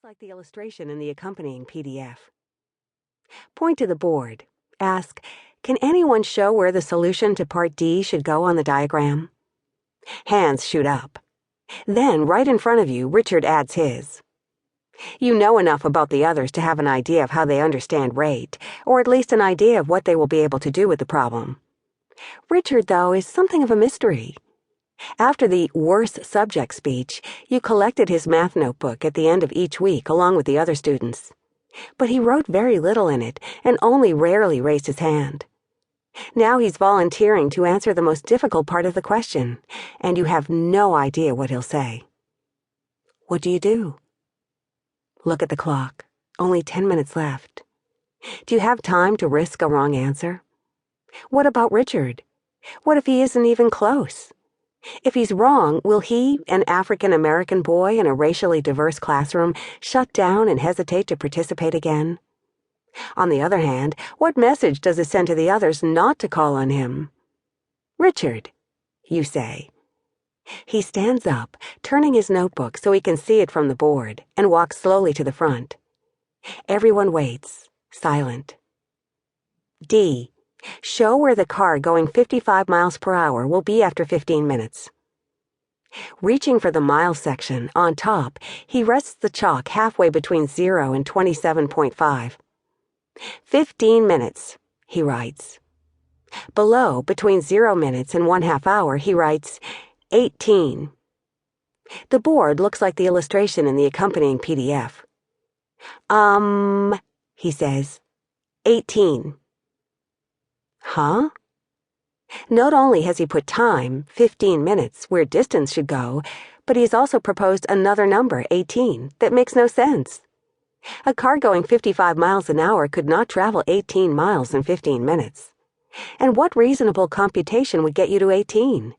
looks like the illustration in the accompanying PDF. Point to the board. Ask, can anyone show where the solution to part D should go on the diagram? Hands shoot up. Then, right in front of you, Richard adds his. You know enough about the others to have an idea of how they understand rate, or at least an idea of what they will be able to do with the problem. Richard, though, is something of a mystery. After the worse subject speech, you collected his math notebook at the end of each week along with the other students. But he wrote very little in it and only rarely raised his hand. Now he's volunteering to answer the most difficult part of the question, and you have no idea what he'll say. What do you do? Look at the clock. Only 10 minutes left. Do you have time to risk a wrong answer? What about Richard? What if he isn't even close? If he's wrong, will he, an African-American boy in a racially diverse classroom, shut down and hesitate to participate again? On the other hand, what message does it send to the others not to call on him? Richard, you say. He stands up, turning his notebook so he can see it from the board, and walks slowly to the front. Everyone waits, silent. D. Show where the car going 55 miles per hour will be after 15 minutes. Reaching for the miles section, on top, he rests the chalk halfway between 0 and 27.5. 15 minutes, he writes. Below, between 0 minutes and 1/2 hour, he writes 18. The board looks like the illustration in the accompanying PDF. He says, 18. Huh? Not only has he put time, 15 minutes, where distance should go, but he has also proposed another number, 18, that makes no sense. A car going 55 miles an hour could not travel 18 miles in 15 minutes. And what reasonable computation would get you to 18?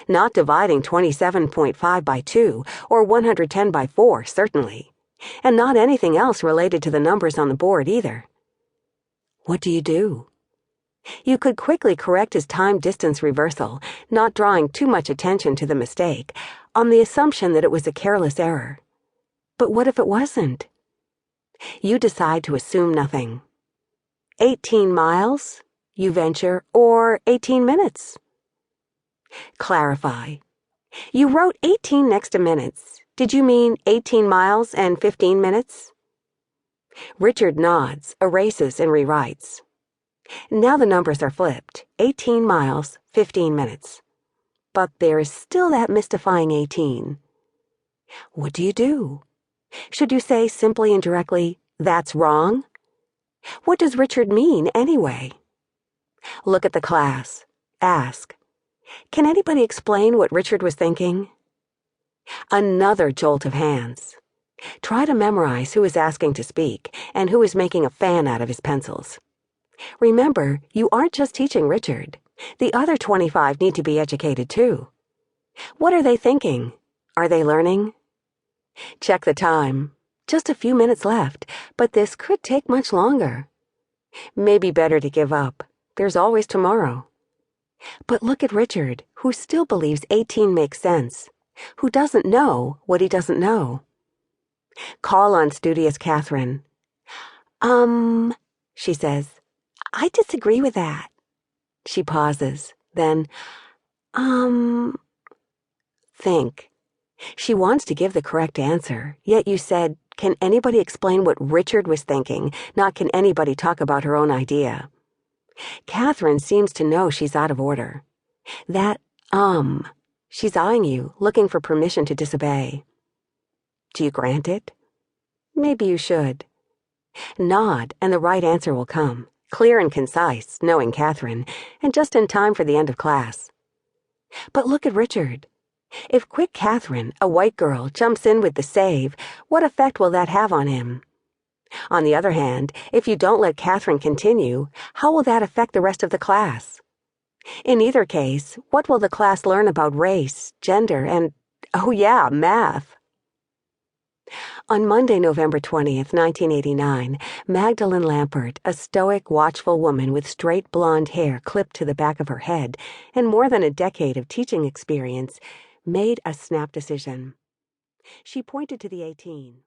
Not dividing 27.5 by 2, or 110 by 4, certainly. And not anything else related to the numbers on the board, either. What do you do? You could quickly correct his time-distance reversal, not drawing too much attention to the mistake, on the assumption that it was a careless error. But what if it wasn't? You decide to assume nothing. 18 miles, you venture, or 18 minutes? Clarify. You wrote 18 next to minutes. Did you mean 18 miles and 15 minutes? Richard nods, erases, and rewrites. Now the numbers are flipped, 18 miles, 15 minutes. But there is still that mystifying 18. What do you do? Should you say simply and directly, that's wrong? What does Richard mean, anyway? Look at the class. Ask, can anybody explain what Richard was thinking? Another jolt of hands. Try to memorize who is asking to speak and who is making a fan out of his pencils. Remember, you aren't just teaching Richard. The other 25 need to be educated too. What are they thinking? Are they learning? Check the time. Just a few minutes left, but this could take much longer. Maybe better to give up. There's always tomorrow. But look at Richard, who still believes 18 makes sense, who doesn't know what he doesn't know. Call on studious Catherine. She says, I disagree with that. She pauses, then, think. She wants to give the correct answer, yet you said, can anybody explain what Richard was thinking, not can anybody talk about her own idea. Catherine seems to know she's out of order. That, she's eyeing you, looking for permission to disobey. Do you grant it? Maybe you should. Nod, and the right answer will come. Clear and concise, knowing Catherine, and just in time for the end of class. But look at Richard. If quick Catherine, a white girl, jumps in with the save, what effect will that have on him? On the other hand, if you don't let Catherine continue, how will that affect the rest of the class? In either case, what will the class learn about race, gender, and, oh yeah, math? On Monday, November 20th, 1989, Magdalene Lampert, a stoic, watchful woman with straight blonde hair clipped to the back of her head and more than a decade of teaching experience, made a snap decision. She pointed to the 18.